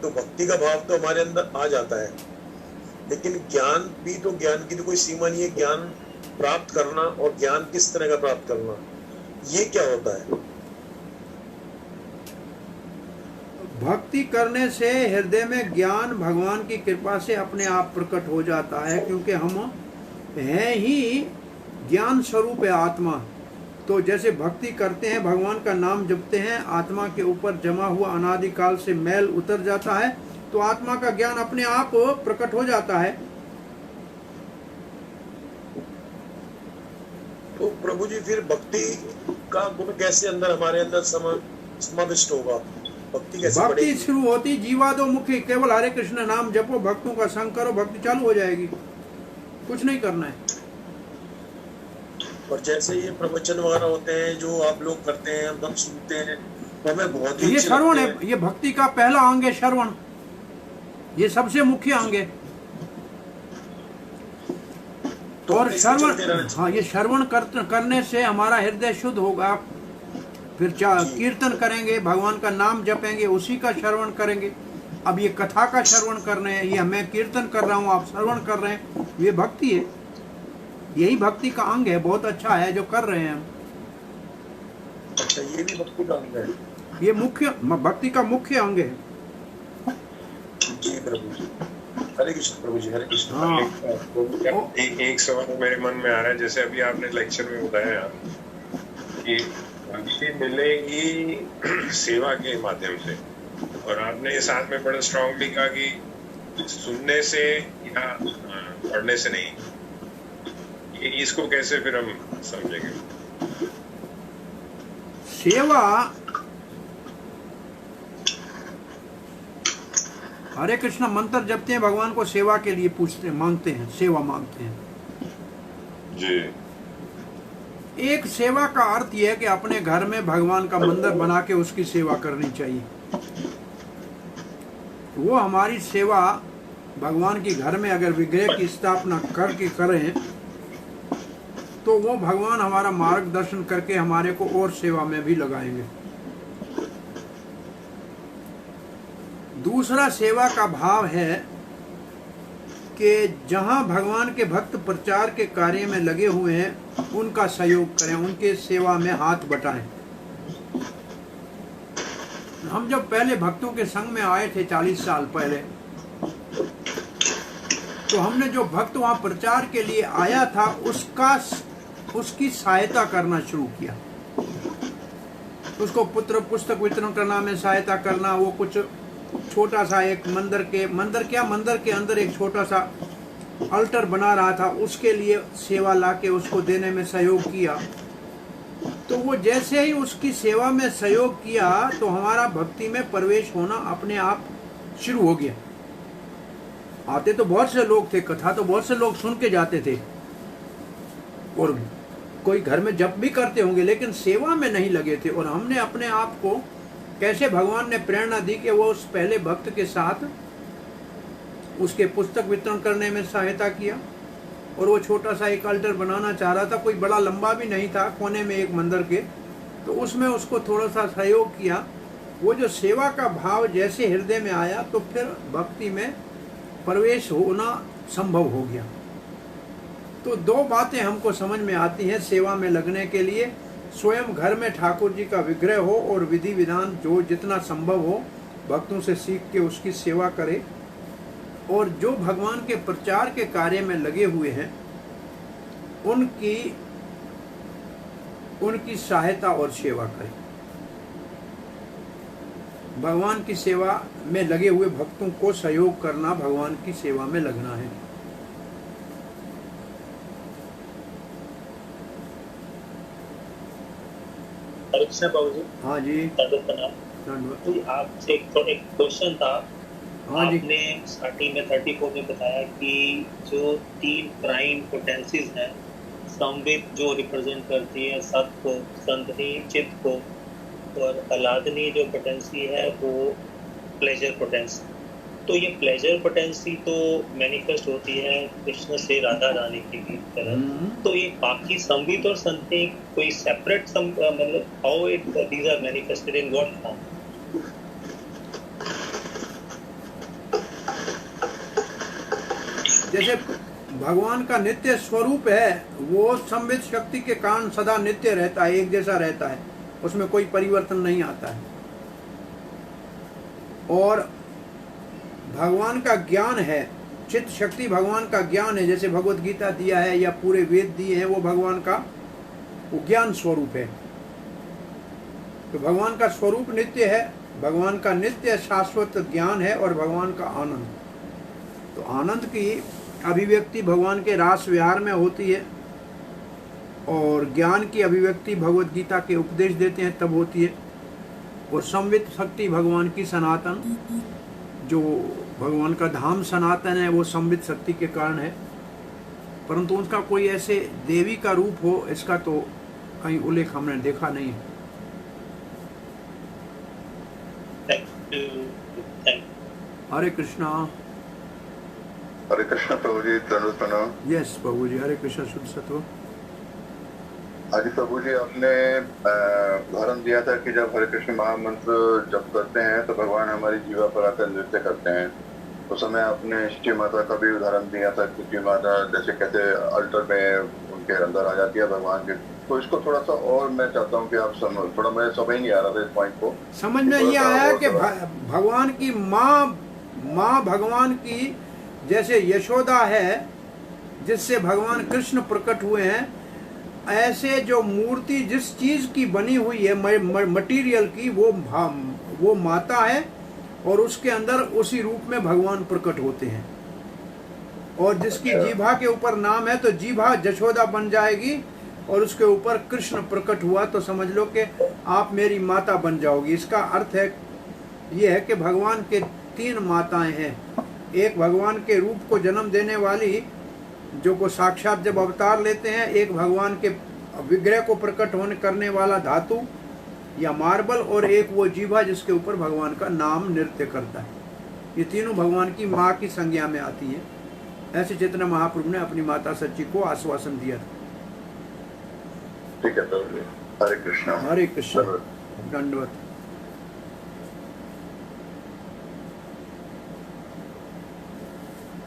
C: तो भक्ति का भाव तो हमारे अंदर आ जाता है। लेकिन ज्ञान भी तो, ज्ञान की तो कोई सीमा नहीं है। ज्ञान प्राप्त करना और ज्ञान किस तरह का प्राप्त करना, ये क्या होता है?
A: भक्ति करने से हृदय में ज्ञान भगवान की कृपा से अपने आप प्रकट हो जाता है, क्योंकि हम हैं ही ज्ञान स्वरूप है आत्मा। तो जैसे भक्ति करते हैं, भगवान का नाम जपते हैं, आत्मा के ऊपर जमा हुआ अनादिकाल से मैल उतर जाता है, तो आत्मा का ज्ञान अपने आप प्रकट हो जाता है।
C: तो प्रभु जी फिर भक्ति का गुण कैसे अंदर हमारे अंदर समाविष्ट होगा? भक्ति कैसे
A: भक्ति
C: बढ़ेगी?
A: शुरू होती जीवादो मुखी, केवल हरे कृष्ण नाम जपो, भक्तों का संग करो, भक्ति चालू हो जाएगी। कुछ नहीं करना है।
C: और जैसे ये प्रवचन वगैरह होते हैं जो आप लोग करते हैं, हम सुनते हैं, तो हमें बहुत ही
A: ये
C: अच्छे
A: श्रवण
C: लगते
A: है,
C: हैं।
A: ये भक्ति का पहला अंग है श्रवण। ये सबसे मुख्य अंग है।
C: तो
A: और
C: इसको
A: श्रवण,
C: चलते रहना चाहिए।
A: हाँ, ये श्रवण करने से हमारा हृदय शुद्ध होगा। फिर कीर्तन करेंगे, भगवान का नाम जपेंगे, उसी का श्रवण करेंगे। अब ये कथा का श्रवण कर रहे हैं, ये मैं कीर्तन कर रहा हूँ, आप श्रवण कर रहे हैं, ये भक्ति है। यही भक्ति का अंग है। बहुत अच्छा है जो कर रहे हैं हम।
C: अच्छा, ये भी भक्ति का अंग है।
A: ये मुख्य भक्ति का मुख्य अंग है।
C: जी प्रभु जी, हरे कृष्ण प्रभु जी, हरे कृष्ण।
A: हाँ।
B: एक सवाल मेरे मन में आ रहा है, जैसे अभी आपने लेक्चर में बताया कि भक्ति मिलेगी सेवा के माध्यम से, और आपने साथ में बड़ा स्ट्रांगली कहा कि सुनने से या पढ़ने से नहीं। इसको कैसे फिर हम समझेंगे?
A: सेवा, हरे कृष्ण मंत्र जपते हैं, भगवान को सेवा के लिए पूछते मांगते हैं, सेवा मांगते हैं
B: जी।
A: एक सेवा का अर्थ यह है कि अपने घर में भगवान का मंदिर बना के उसकी सेवा करनी चाहिए। वो हमारी सेवा भगवान की घर में अगर विग्रह की स्थापना करके करें तो वो भगवान हमारा मार्गदर्शन करके हमारे को और सेवा में भी लगाएंगे। दूसरा सेवा का भाव है कि जहां भगवान के भक्त प्रचार के कार्य में लगे हुए हैं उनका सहयोग करें, उनके सेवा में हाथ बटाएं। हम जब पहले भक्तों के संग में आए थे 40 साल पहले, तो हमने जो भक्त वहां प्रचार के लिए आया था उसकी सहायता करना शुरू किया। उसको पुस्तक वितरण करना में सहायता करना। वो कुछ छोटा सा एक मंदिर के अंदर एक छोटा सा अल्टर बना रहा था, उसके लिए सेवा लाके उसको देने में सहयोग किया। तो वो जैसे ही उसकी सेवा में सहयोग किया तो हमारा भक्ति में प्रवेश होना अपने आप शुरू हो गया। आते तो बहुत से लोग थे, कथा तो बहुत से लोग सुन के जाते थे, और कोई घर में जप भी करते होंगे, लेकिन सेवा में नहीं लगे थे। और हमने अपने आप को कैसे भगवान ने प्रेरणा दी कि वो उस पहले भक्त के साथ उसके पुस्तक वितरण करने में सहायता किया। और वो छोटा सा एक अल्टर बनाना चाह रहा था, कोई बड़ा लंबा भी नहीं था, कोने में एक मंदिर के, तो उसमें उसको थोड़ा सा सहयोग किया। वो जो सेवा का भाव जैसे हृदय में आया तो फिर भक्ति में प्रवेश होना संभव हो गया। तो दो बातें हमको समझ में आती हैं सेवा में लगने के लिए। स्वयं घर में ठाकुर जी का विग्रह हो और विधि विधान जो जितना संभव हो भक्तों से सीख के उसकी सेवा करे, और जो भगवान के प्रचार के कार्य में लगे हुए हैं उनकी सहायता और सेवा करें। भगवान की सेवा में लगे हुए भक्तों को सहयोग करना भगवान की सेवा में लगना है।
D: बाबू जी,
A: हाँ जी,
D: तो आपसे एक क्वेश्चन था।
A: हाँ जी।
D: आपने स्टार्टिंग में 34 में बताया कि जो 3 प्राइम पोटेंसीज हैं, संवित जो रिप्रेजेंट करती है सत्व को, संधि चित्त को, और अलादनी जो पोटेंसी है वो प्लेजर पोटेंसी। तो ये प्लेजर पोटेंसी तो मैनिफेस्ट होती है कृष्ण से राधा रानी की तरह। तो ये बाकी संवित और संधि कोई सेपरेट मतलब how it these are manifested in what form?
A: जैसे भगवान का नित्य स्वरूप है, वो संवित शक्ति के कारण सदा नित्य रहता है, एक जैसा रहता है, उसमें कोई परिवर्तन नहीं आता है। और भगवान का ज्ञान है, चित्त शक्ति भगवान का ज्ञान है, जैसे भगवत गीता दिया है या पूरे वेद दिए हैं, वो भगवान का वो ज्ञान स्वरूप है। तो भगवान का स्वरूप नित्य है, भगवान का नित्य शाश्वत ज्ञान है और भगवान का आनंद। तो आनंद की अभिव्यक्ति भगवान के रास विहार में होती है और ज्ञान की अभिव्यक्ति भगवत गीता के उपदेश देते हैं तब होती है। और संवित शक्ति भगवान की सनातन, जो भगवान का धाम सनातन है, वो संवित शक्ति के कारण है, परंतु उनका कोई ऐसे देवी का रूप हो इसका तो कहीं उल्लेख हमने देखा नहीं है। हरे कृष्णा।
E: हरे कृष्ण प्रभु जी, दंडवत प्रणाम।
A: यस प्रभु जी, हरे कृष्ण शुद्ध सत्व।
E: आज प्रभु जी आपने उदाहरण दिया था कि जब हरे कृष्ण महामंत्र जप करते हैं तो भगवान हमारी जीवा पर आकर नृत्य करते हैं। उस समय आपने श्री माता का भी उदाहरण दिया था कि श्री माता जैसे कहते अल्टर में उनके अंदर आ जाती है भगवान के। तो इसको थोड़ा सा और मैं चाहता हूँ कि आप थोड़ा मुझे समझ नहीं आ रहा था इस पॉइंट को।
A: समझ में ये आया कि भगवान की माँ भगवान की जैसे यशोदा है, जिससे भगवान कृष्ण प्रकट हुए हैं, ऐसे जो मूर्ति जिस चीज की बनी हुई है मटेरियल की, वो माता है और उसके अंदर उसी रूप में भगवान प्रकट होते हैं। और जिसकी जीभा के ऊपर नाम है तो जीभा यशोदा बन जाएगी और उसके ऊपर कृष्ण प्रकट हुआ तो समझ लो कि आप मेरी माता बन जाओगी। इसका अर्थ है ये है कि भगवान के 3 माताएं हैं। एक भगवान के रूप को जन्म देने वाली जो को साक्षात जब अवतार लेते हैं, एक भगवान के विग्रह को प्रकट होने करने वाला धातु या मार्बल, और एक वो जीवा जिसके ऊपर भगवान का नाम नृत्य करता है। ये तीनों भगवान की माँ की संज्ञा में आती है। ऐसे चैतन्य महाप्रभु ने अपनी माता सच्ची को आश्वासन दिया था।
E: ठीक है प्रभु जी, हरे कृष्ण।
A: हरे कृष्ण, दंडवत।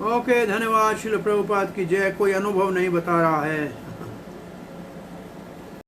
A: ओके, धन्यवाद। श्रील प्रभुपाद की जय। कोई अनुभव नहीं बता रहा है।